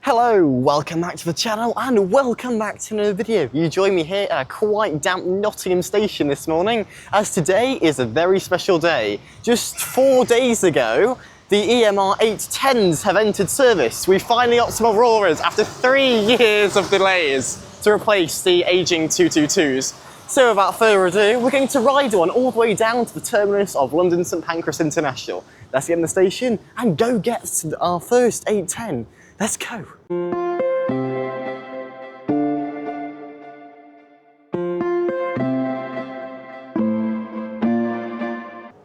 Hello, welcome back to the channel and welcome back to another video. You join me here at a quite damp Nottingham station this morning, as today is a very special day. Just 4 days ago, the EMR 810s have entered service. We finally got some Auroras after 3 years of delays to replace the aging 222s. So without further ado, we're going to ride one all the way down to the terminus of London St Pancras International. Let's get in the station and go get our first 810. Let's go.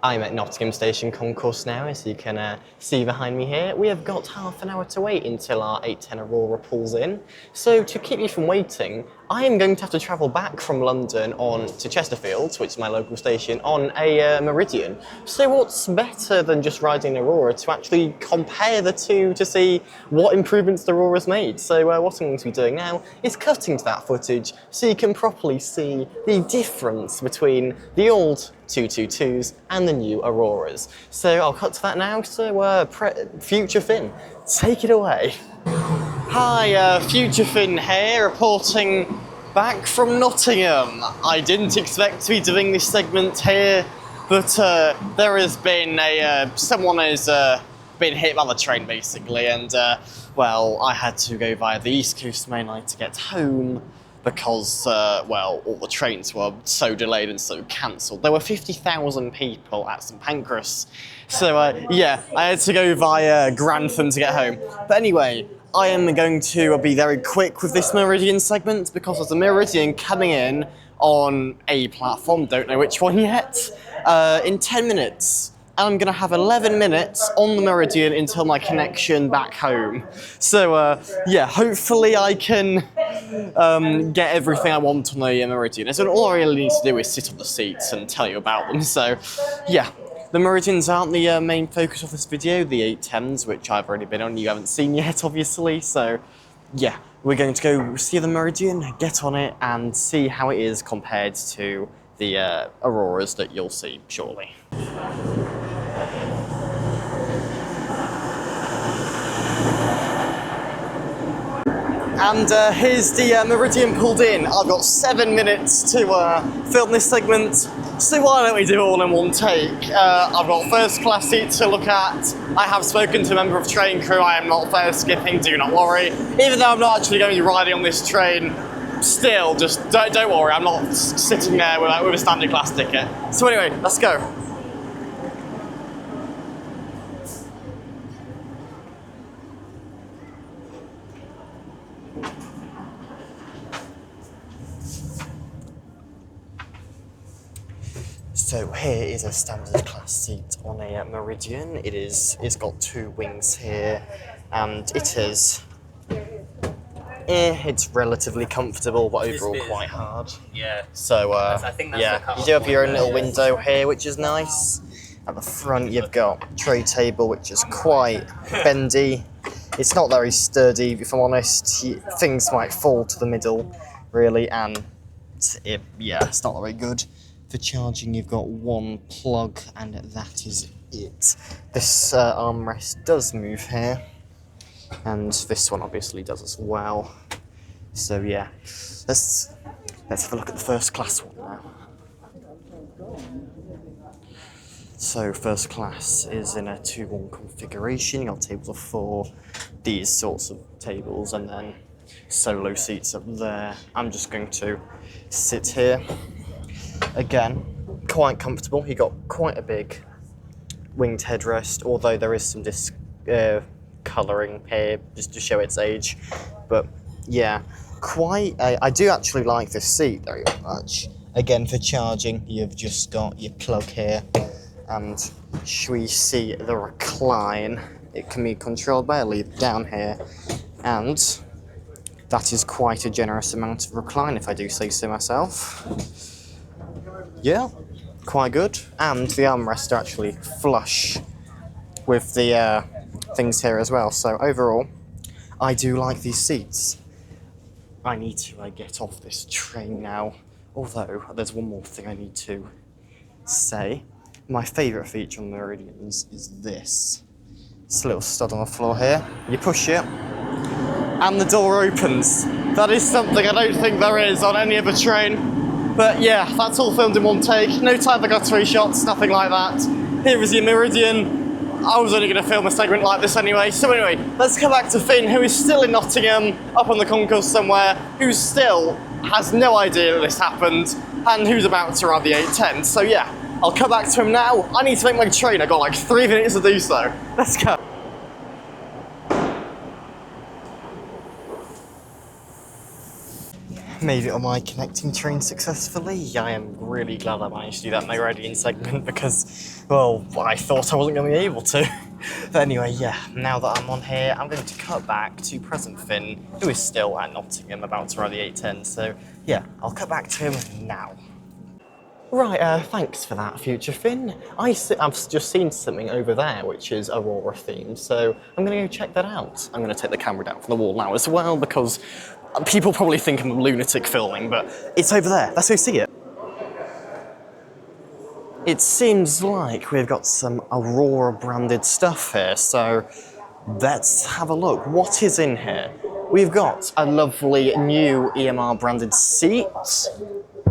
I'm at Nottingham Station Concourse now, as you can see behind me here. We have got half an hour to wait until our 810 Aurora pulls in. So to keep you from waiting, I am going to have to travel back from London on to Chesterfield, which is my local station, on a Meridian. So what's better than just riding Aurora to actually compare the two to see what improvements the Aurora's made. So what I'm going to be doing now is cutting to that footage so you can properly see the difference between the old 222s and the new Auroras. So I'll cut to that now, so Future Finn, take it away. Hi, Future Finn here, reporting back from Nottingham. I didn't expect to be doing this segment here, but there has been someone has been hit by the train basically, and well, I had to go via the East Coast main line to get home because, well, all the trains were so delayed and so cancelled. There were 50,000 people at St Pancras, so yeah, I had to go via Grantham to get home. But anyway, I am going to be very quick with this Meridian segment because there's a Meridian coming in on a platform, don't know which one yet, in 10 minutes. And I'm going to have 11 minutes on the Meridian until my connection back home. So yeah, hopefully I can get everything I want on the Meridian. So all I really need to do is sit on the seats and tell you about them. So yeah, the Meridians aren't the main focus of this video, the 810s, which I've already been on, you haven't seen yet obviously. So yeah, we're going to go see the Meridian, get on it and see how it is compared to the Auroras that you'll see shortly. And here's the Meridian pulled in. I've got 7 minutes to film this segment, so why don't we do it all in one take? I've got first class seats to look at. I have spoken to a member of train crew. I am not first skipping, do not worry. Even though I'm not actually going to be riding on this train, still, just don't worry, I'm not sitting there with a standard class ticket. So anyway, let's go. So here is a standard class seat on a Meridian. It's got 2 wings here, and it's relatively comfortable, but overall quite hard. Yeah. So I think that's yeah, you do have your own little window here, which is nice. At the front, you've got a tray table, which is quite bendy. It's not very sturdy, if I'm honest. Things might fall to the middle, really, and yeah, it's not very good. For charging, you've got 1 plug, and that is it. This armrest does move here, and this one obviously does as well. So yeah, let's have a look at the first class one now. So first class is in a 2-1 configuration. You've got tables of 4, these sorts of tables, and then solo seats up there. I'm just going to sit here. Again, quite comfortable. You got quite a big winged headrest, although there is some colouring here just to show its age. But yeah, I do actually like this seat very much. Again, for charging, you've just got your plug here, and we see the recline. It can be controlled by a lever down here, and that is quite a generous amount of recline, if I do say so myself. Yeah, quite good. And the armrests are actually flush with the things here as well. So overall, I do like these seats. I need to get off this train now. Although, there's one more thing I need to say. My favourite feature on the Meridians is this. This little stud on the floor here. You push it, and the door opens. That is something I don't think there is on any other train. But yeah, that's all filmed in one take. No time for guttery shots, nothing like that. Here is your Meridian. I was only going to film a segment like this anyway. So anyway, let's go back to Finn, who is still in Nottingham, up on the concourse somewhere, who still has no idea that this happened, and who's about to ride the 810. So yeah, I'll come back to him now. I need to make my train. I've got like 3 minutes to do so. Let's go. Made it on my connecting train successfully. I am really glad I managed to do that Meridian segment because, well, I thought I wasn't going to be able to. But anyway, yeah, now that I'm on here, I'm going to cut back to present Finn, who is still at Nottingham about to ride the 810. So yeah, I'll cut back to him now. Right, thanks for that, future Finn. I've just seen something over there which is Aurora themed, so I'm going to go check that out. I'm going to take the camera down from the wall now as well because people probably think I'm a lunatic filming, but it's over there. Let's go see it. It seems like we've got some Aurora branded stuff here, so let's have a look. What is in here? We've got a lovely new EMR branded seat.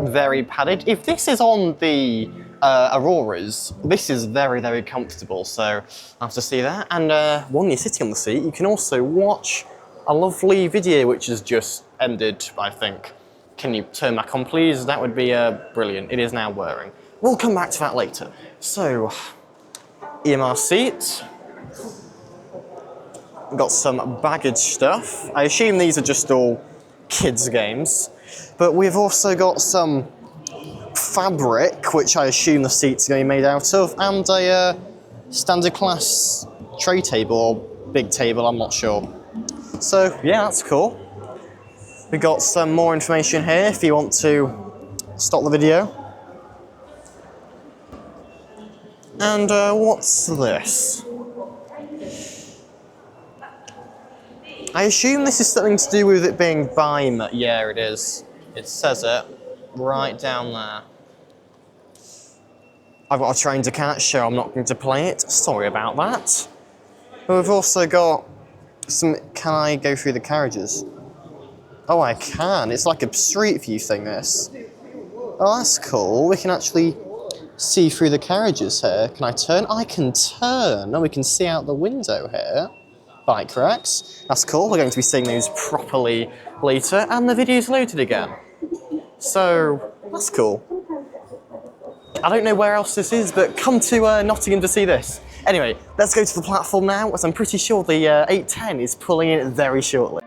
Very padded. If this is on the Auroras, this is very, very comfortable, so I have to see that. And while you're sitting on the seat, you can also watch a lovely video which has just ended, I think. Can you turn back on, please? That would be brilliant. It is now whirring. We'll come back to that later. So, EMR seat. We've got some baggage stuff. I assume these are just all kids' games. But we've also got some fabric, which I assume the seats are going to be made out of, and a standard class tray table, or big table, I'm not sure. So, yeah, that's cool. We've got some more information here if you want to stop the video. And what's this? I assume this is something to do with it being BIME. Yeah, it is. It says it right down there. I've got a train to catch, so I'm not going to play it. Sorry about that. But we've also got some... Can I go through the carriages? Oh, I can. It's like a street view thing, this. Oh, that's cool. We can actually see through the carriages here. Can I turn? I can turn. Oh, we can see out the window here. Bike racks. That's cool. We're going to be seeing those properly later. And the video's loaded again. So, that's cool. I don't know where else this is, but come to Nottingham to see this. Anyway, let's go to the platform now, as I'm pretty sure the 810 is pulling in very shortly.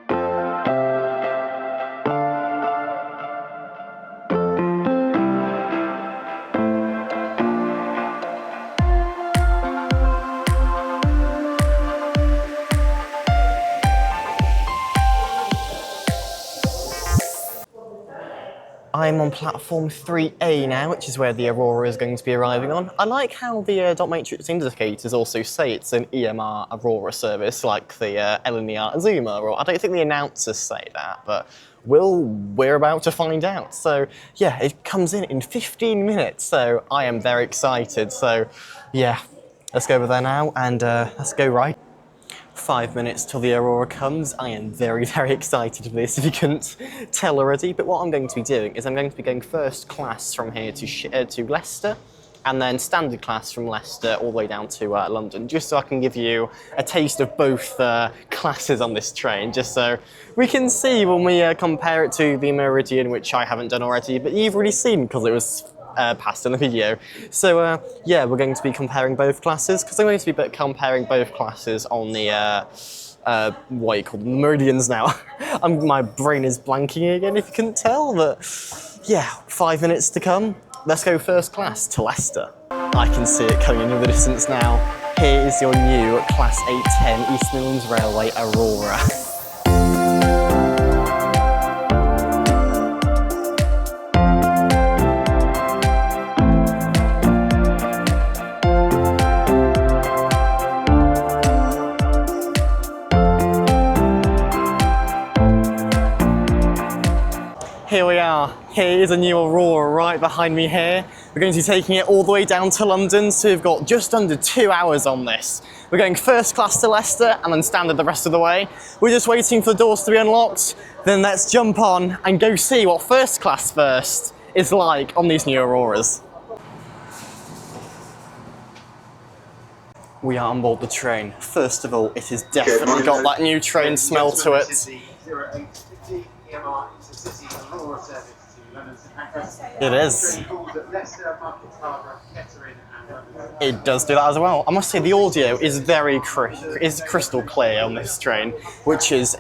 I'm on platform 3A now, which is where the Aurora is going to be arriving on. I like how the dot matrix indicators also say it's an EMR Aurora service, like the LNER Azuma, or I don't think the announcers say that, but we're about to find out. So yeah, it comes in 15 minutes, so I am very excited. So yeah, let's go over there now and let's go right. 5 minutes till the Aurora comes. I am very, very excited for this, if you couldn't tell already. But what I'm going to be doing is I'm going to be going first class from here to Leicester, and then standard class from Leicester all the way down to London, just so I can give you a taste of both classes on this train, just so we can see when we compare it to the Meridian, which I haven't done already, but you've already seen because it was passed in the video. So yeah, we're going to be comparing both classes, because I'm going to be comparing both classes on the what you call them, Meridians now. My brain is blanking again, if you couldn't tell, but yeah, 5 minutes to come. Let's go first class to Leicester. I can see it coming into the distance now. Here is your new Class 810 East Midlands Railway Aurora. Here we are, Here is a new Aurora right behind me here. We're going to be taking it all the way down to London, so we've got just under 2 hours on this. We're going first class to Leicester and then standard the rest of the way. We're just waiting for the doors to be unlocked. Then let's jump on and go see what first class first is like on these new Auroras. We are on board the train. First of all, it has definitely got that new train smell to it. It is. It does do that as well. I must say the audio is very crystal clear on this train, which is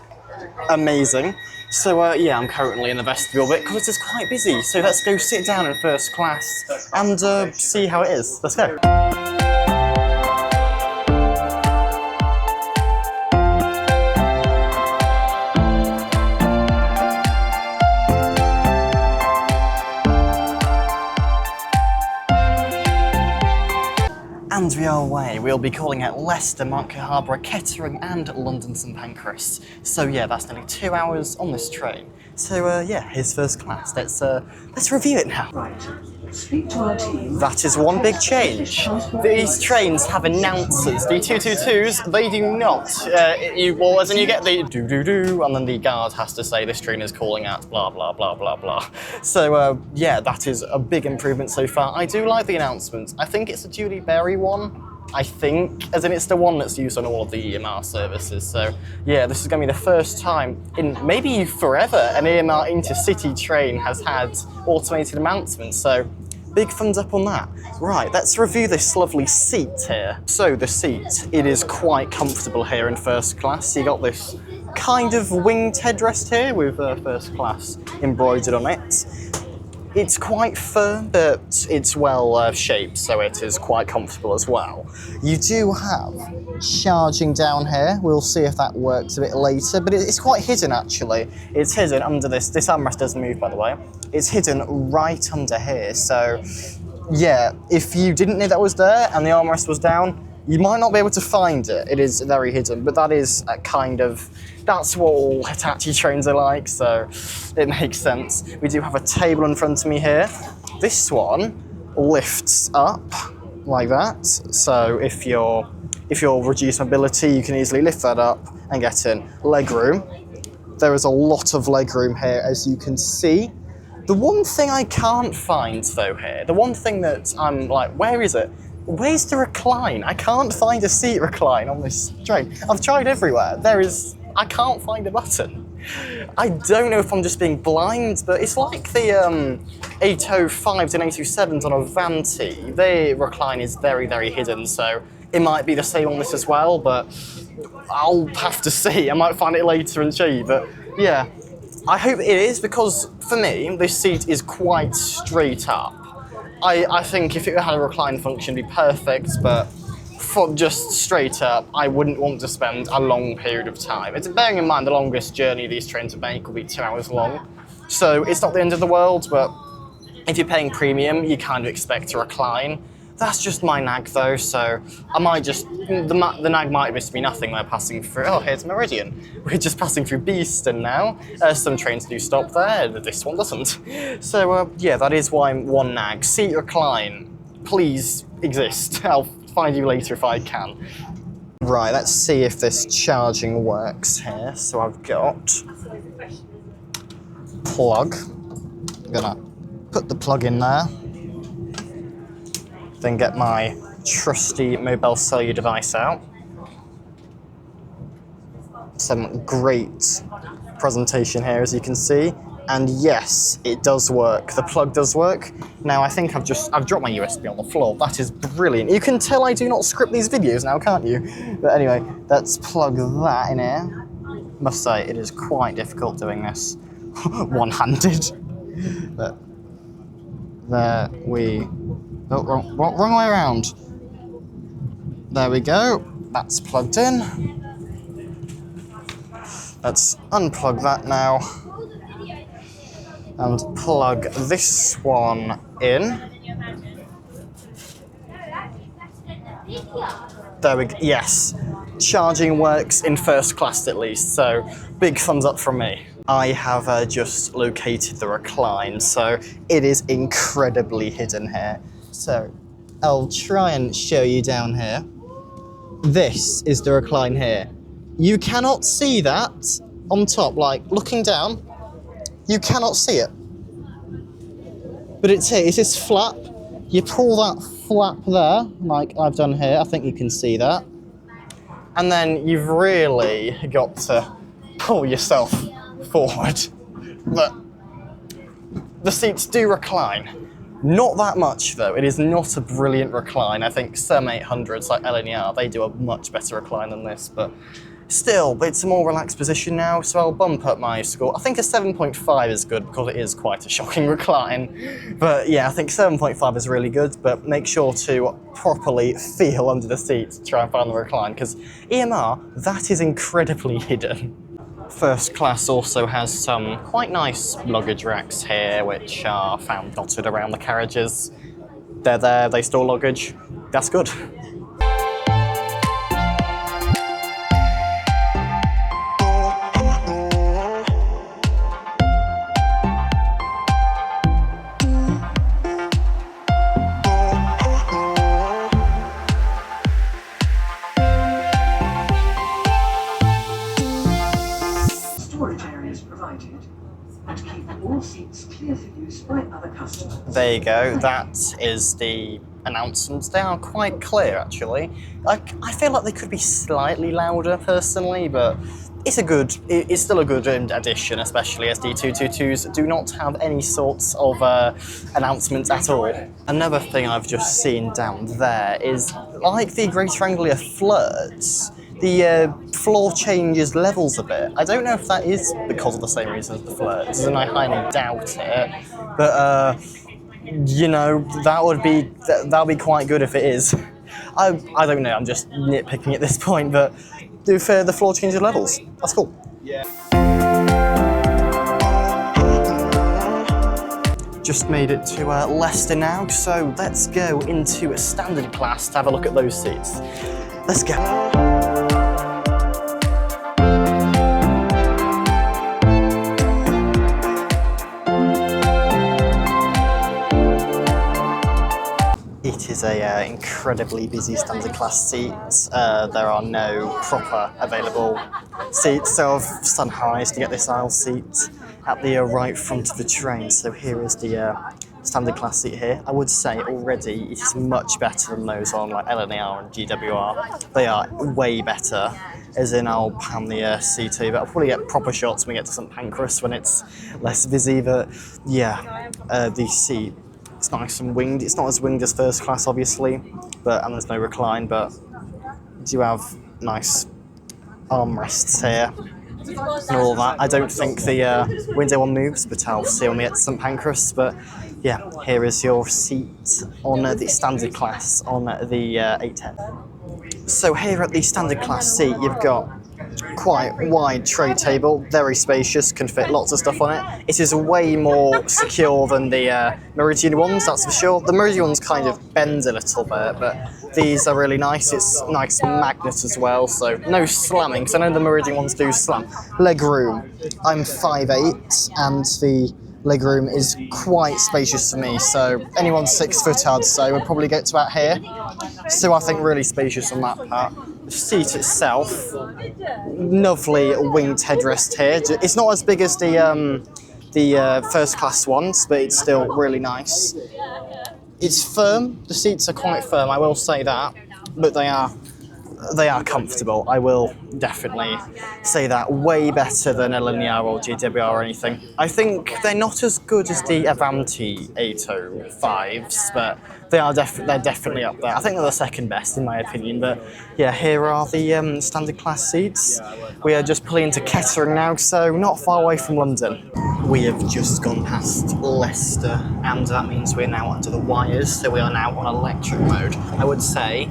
amazing. So yeah, I'm currently in the vestibule bit because it's quite busy. So let's go sit down in first class and see how it is. Let's go. And we are away. We'll be calling at Leicester, Market Harborough, Kettering and London St Pancras. So yeah, that's nearly 2 hours on this train. So yeah, here's first class. Let's review it now. Right. Speak to our team. That is one big change. These trains have announcers. The 222s, they do not. Well, as in you get the do-do-do, and then the guard has to say this train is calling at blah, blah, blah, blah, blah. So yeah, that is a big improvement so far. I do like the announcements. I think it's a Julie Berry one. I think, as in it's the one that's used on all of the EMR services. So yeah, this is going to be the first time in maybe forever an EMR intercity train has had automated announcements. So big thumbs up on that. Right, let's review this lovely seat here. So the seat, it is quite comfortable here in first class. You got this kind of winged headrest here with first class embroidered on it. It's quite firm, but it's well shaped, so it is quite comfortable as well. You do have charging down here. We'll see if that works a bit later, but it's quite hidden actually. It's hidden under this. This armrest doesn't move, by the way. It's hidden right under here, so yeah, if you didn't know that was there and the armrest was down, you might not be able to find it. It is very hidden, but that is that's what all Hitachi trains are like, so it makes sense. We do have a table in front of me here. This one lifts up like that, so if you're reduced mobility, you can easily lift that up and get in. Legroom. There is a lot of legroom here, as you can see. The one thing I can't find though here, the one thing that I'm like, where is it? Where's the recline? I can't find a seat recline on this train. I've tried everywhere. I can't find a button. I don't know if I'm just being blind, but it's like the 805s and 827s on Avanti. Their recline is very, very hidden, so it might be the same on this as well, but I'll have to see. I might find it later and show you, but yeah. I hope it is, because for me, this seat is quite straight up. I think if it had a recline function, it'd be perfect, but for just straight up, I wouldn't want to spend a long period of time. It's bearing in mind the longest journey these trains make will be 2 hours long, so it's not the end of the world, but if you're paying premium, you kind of expect to recline. That's just my nag though, so I might just, the nag might just be nothing. We're passing through, oh, here's Meridian. We're just passing through Beeston now. Some trains do stop there, this one doesn't. So yeah, that is why I'm one nag. Seat recline, please exist. I'll find you later if I can. Right, let's see if this charging works here. So I've got plug. I'm gonna put the plug in there. Then get my trusty mobile cellular device out. Some great presentation here, as you can see. And yes, it does work. The plug does work. Now I think I've dropped my USB on the floor. That is brilliant. You can tell I do not script these videos now, can't you? But anyway, let's plug that in here. Must say, it is quite difficult doing this one-handed. But there we, oh, wrong way around. There we go. That's plugged in. Let's unplug that now. And plug this one in. There we go. Yes. charging works in first class at least, so big thumbs up from me. I have just located the recline, so it is incredibly hidden here. So I'll try and show you down here. This is the recline here. You cannot see that on top, like looking down, you cannot see it. But it's here, it's this flap. You pull that flap there, like I've done here, I think you can see that. And then you've really got to pull yourself forward. But the seats do recline. Not that much though, it is not a brilliant recline. I think some 800s like LNER, they do a much better recline than this, but still, it's a more relaxed position now, so I'll bump up my score. I think a 7.5 is good because it is quite a shocking recline. But yeah, I think 7.5 is really good, but make sure to properly feel under the seat to try and find the recline, because EMR, that is incredibly hidden. First class also has some quite nice luggage racks here, which are found dotted around the carriages. They're there, they store luggage. That's good. And keep all seats clear for use by other customers. There you go, that is the announcements. They are quite clear actually. I feel like they could be slightly louder personally, but it's still a good addition, especially as D222s do not have any sorts of announcements at all. Another thing I've just seen down there is, like the Greater Anglia flirts, the floor changes levels a bit. I don't know if that is because of the same reason as the flirts, and I highly doubt it. But you know, that would be quite good if it is. I don't know. I'm just nitpicking at this point, but do the floor changes levels. That's cool. Yeah. Just made it to Leicester now, so let's go into a standard class to have a look at those seats. Let's go. It is a incredibly busy standard class seat. There are no proper available seats, so I've sunrised to get this aisle seat at the right front of the train. So here is the standard class seat here. I would say already it is much better than those on like LNER and GWR. They are way better, as in I'll pan the C2, but I'll probably get proper shots when we get to St Pancras when it's less busy. But yeah, the seat, it's nice and winged. It's not as winged as first class, obviously, and there's no recline, but you do have nice armrests here and all that. I don't think the window one moves, but I'll see when we get to St Pancras. But yeah, here is your seat on the standard class on the 810. So here at the standard class seat, you've got quite wide tray table, very spacious, can fit lots of stuff on it. It is way more secure than the Meridian ones, that's for sure. The Meridian ones kind of bend a little bit, but these are really nice. It's a nice magnet as well, so no slamming, because I know the Meridian ones do slam. Leg room, I'm 5'8", and the leg room is quite spacious for me, so anyone 6 foot I'd say would probably get to about here. So I think really spacious on that part. The seat itself, lovely winged headrest here. It's not as big as the first class ones, but it's still really nice. It's firm. The seats are quite firm, I will say that, but they are comfortable. I will definitely say that. Way better than LNER or GWR or anything. I think they're not as good as the Avanti 805s, but they're definitely up there. I think they're the second best in my opinion. But yeah, here are the standard class seats. We are just pulling into Kettering now, so not far away from London. We have just gone past Leicester, and that means we're now under the wires, so we are now on electric mode. I would say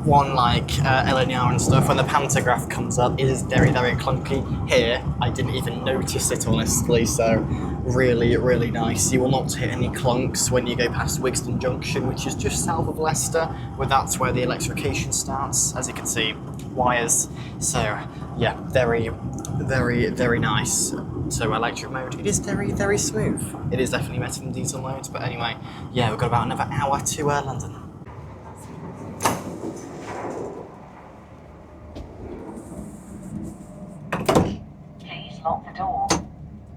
one like LNER and stuff, when the pantograph comes up, it is very, very clunky. Here, I didn't even notice it honestly, so really, really nice. You will not hit any clunks when you go past Wigston Junction, which is just south of Leicester, where that's where the electrification starts. As you can see, wires. So yeah, very, very, very nice. So electric mode, it is very, very smooth. It is definitely better than diesel mode, but anyway, yeah, we've got about another hour to London. Please lock the door.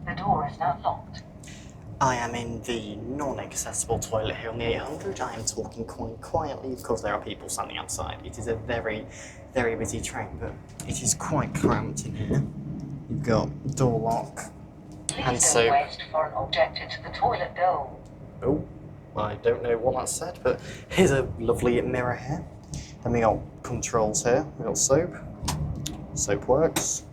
The door is now locked. I am in the non-accessible toilet here on the 800. I am talking quite quietly because there are people standing outside. It is a very, very busy train, but it is quite cramped in here. You've got door lock, hand Please soap. don't wait for an object into the toilet bowl. Oh, I don't know what that said, but here's a lovely mirror here. Then we got controls here. We got soap. Soap works.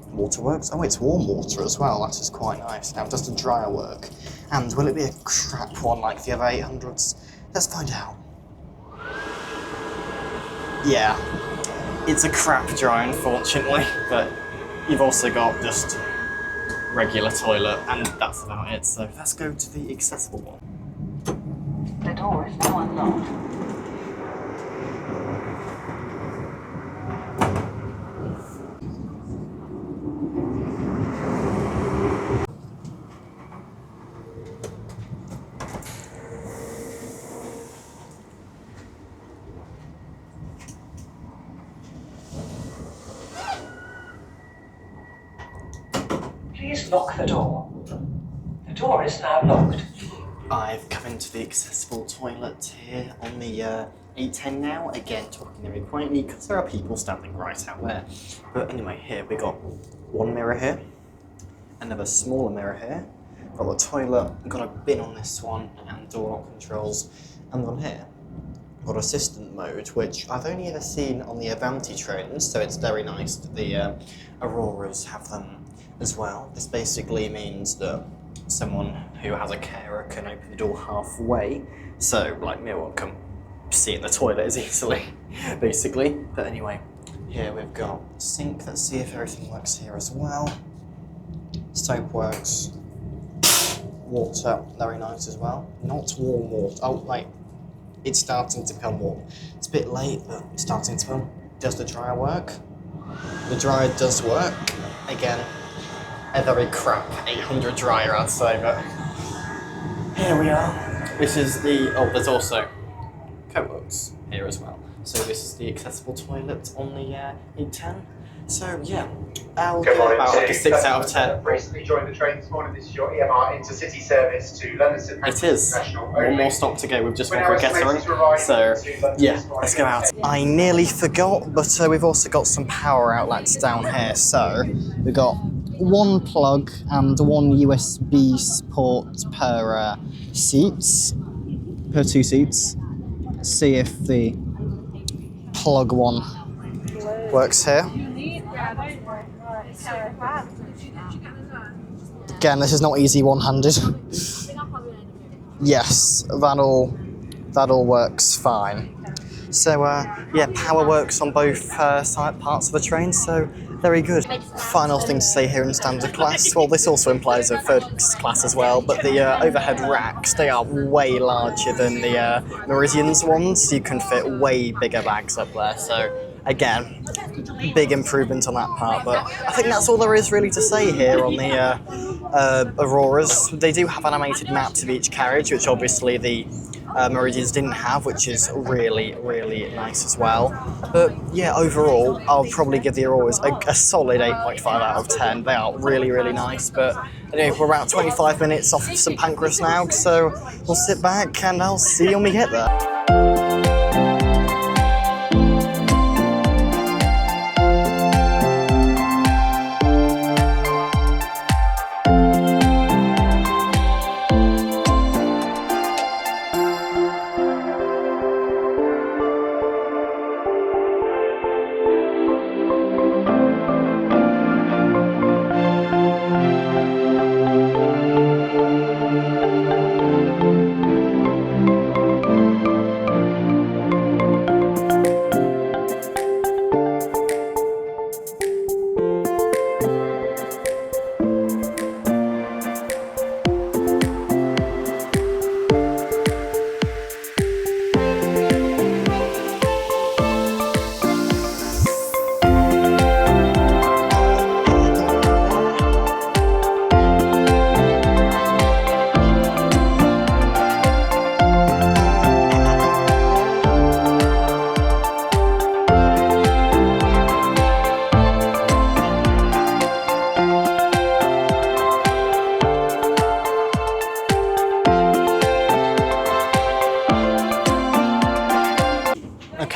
Water works. Oh, it's warm water as well. That is quite nice. Now, does the dryer work? And will it be a crap one like the other 800s? Let's find out. Yeah, it's a crap dryer, unfortunately, but you've also got just regular toilet, and that's about it. So let's go to the accessible one. The door is now unlocked. Please lock the door. The door is now locked. I've come into the accessible toilet here on the 810 now. Again, talking very quietly because there are people standing right out there. But anyway, here we got one mirror here, another smaller mirror here. Got a toilet, got a bin on this one, and door lock controls. And on here, got assistant mode, which I've only ever seen on the Avanti trains, so it's very nice that the Auroras have them as well. This basically means that someone who has a carer can open the door halfway, so like me will come see in the toilet as easily, basically. But anyway, here we've got sink. Let's see if everything works here as well. Soap works. Water, very nice as well. Not warm water. Oh, wait. It's starting to become warm. It's a bit late, but it's starting to come. Does the dryer work? The dryer does work. Again, a very crap 800 dryer, I'd say, but here we are. This is the, oh, there's also coat here as well. So this is the accessible toilet on the 810. So yeah, I'll give it about like a 6 out of 10. Recently joined the train this morning. This is your EMR intercity service to London St Pancras It is. International. One more stop to go. We've just gone for a Kettering. So yeah, let's go out. I nearly forgot, but we've also got some power outlets down here. So we've got one plug and one USB port per seats, per 2 seats. Let's see if the plug one works here. Again, this is not easy one-handed. Yes, that all works fine. So yeah, power works on both side parts of the train, so very good. Final thing to say here in standard class, well, this also implies a third class as well, but the overhead racks, they are way larger than the Meridian's ones. You can fit way bigger bags up there, so again, big improvement on that part, but I think that's all there is really to say here on the Auroras. They do have animated maps of each carriage, which obviously the Meridians didn't have, which is really, really nice as well. But yeah, overall, I'll probably give the Auroras a solid 8.5 out of 10. They are really, really nice, but anyway, we're about 25 minutes off of St Pancras now, so we'll sit back and I'll see you when we get there.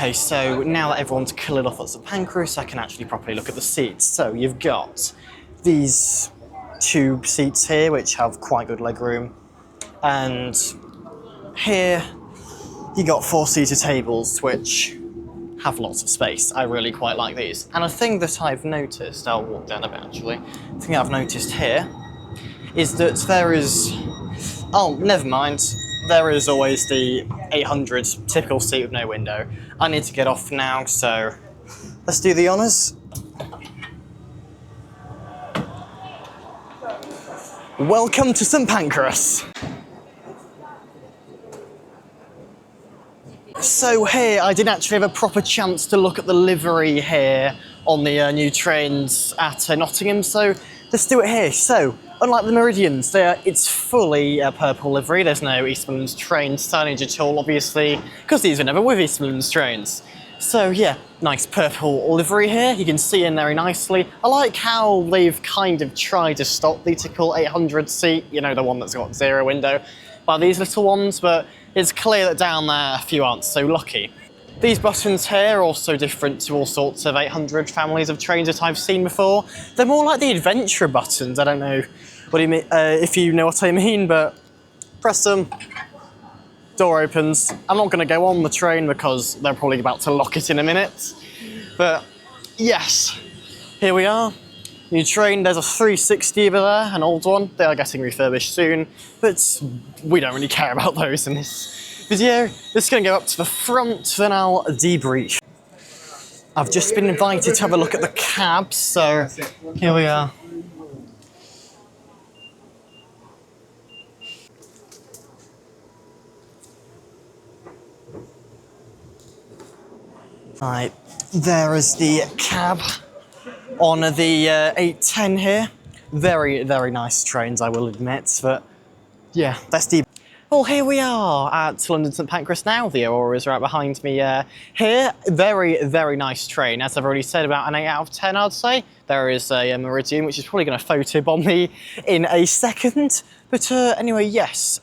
Okay, so now that everyone's cleared off at St Pancras, I can actually properly look at the seats. So you've got these tube seats here, which have quite good legroom, and here you got 4-seater tables, which have lots of space. I really quite like these. And a thing that I've noticed, I'll walk down a bit actually, the thing I've noticed here is that there is, oh, never mind, there is always the 800 typical seat with no window. I need to get off now, so let's do the honours. Welcome to St Pancras. So here, I didn't actually have a proper chance to look at the livery here on the new trains at Nottingham, so let's do it here. So, unlike the Meridians, it's fully purple livery. There's no East Midlands train signage at all, obviously, because these were never with East Midlands trains. So yeah, nice purple livery here. You can see in very nicely. I like how they've kind of tried to stop the typical 800 seat, you know, the one that's got 0 window, by these little ones, but it's clear that down there a few aren't so lucky. These buttons here are also different to all sorts of 800 families of trains that I've seen before. They're more like the adventurer buttons. I don't know what do you mean, if you know what I mean, but press them, door opens. I'm not going to go on the train because they're probably about to lock it in a minute. But yes, here we are. New train, there's a 360 over there, an old one. They are getting refurbished soon, but we don't really care about those in this video. This is going to go up to the front, then I'll debrief. I've just been invited to have a look at the cabs, so here we are. Right, there is the cab on the 810 here. Very, very nice trains, I will admit, but yeah, that's the... Well, here we are at London St Pancras now. The Aurora is right behind me here. Very, very nice train. As I've already said, about an 8 out of 10, I'd say. There is a Meridian, which is probably going to photobomb me in a second. But anyway, yes,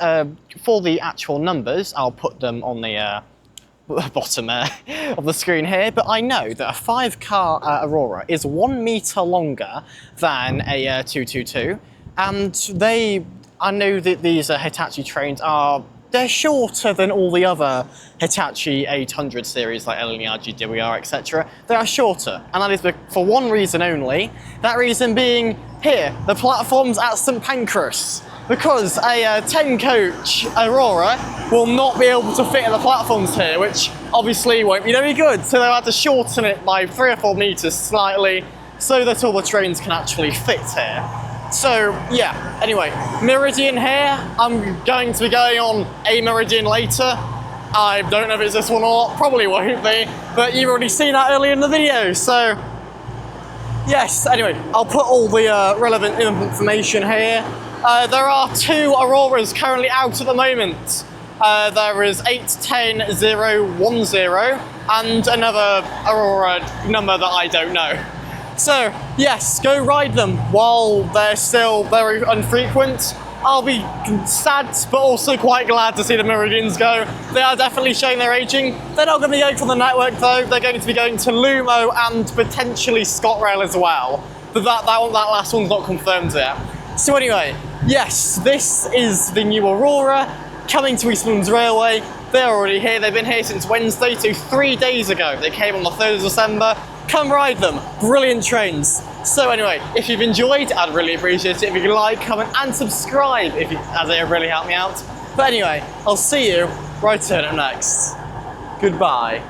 for the actual numbers, I'll put them on the bottom of the screen here, but I know that a 5-car Aurora is 1 metre longer than a 222, and I know that these Hitachi trains they're shorter than all the other Hitachi 800 series like Lineage, DWR, etc. They are shorter, and that is for one reason only, that reason being here, the platforms at St Pancras. Because a 10-coach Aurora will not be able to fit in the platforms here, which obviously won't be very good, so they'll have to shorten it by 3 or 4 metres slightly so that all the trains can actually fit here. So yeah, anyway, Meridian here. I'm going to be going on a Meridian later. I don't know if it's this one or not, probably won't be, but you've already seen that earlier in the video, so yes, anyway, I'll put all the relevant information here. There are 2 Auroras currently out at the moment. There is 810010 and another Aurora number that I don't know. So yes, go ride them while they're still very infrequent. I'll be sad but also quite glad to see the Meridians go. They are definitely showing their aging. They're not going to be going for the network though. They're going to be going to Lumo and potentially ScotRail as well. But that last one's not confirmed yet. So anyway, yes, this is the new Aurora coming to East Midlands Railway. They're already here. They've been here since Wednesday, so 3 days ago. They came on the 3rd of December. Come ride them. Brilliant trains. So anyway, if you've enjoyed, I'd really appreciate it if you could like, comment and subscribe, as it would really help me out. But anyway, I'll see you right turn up next. Goodbye.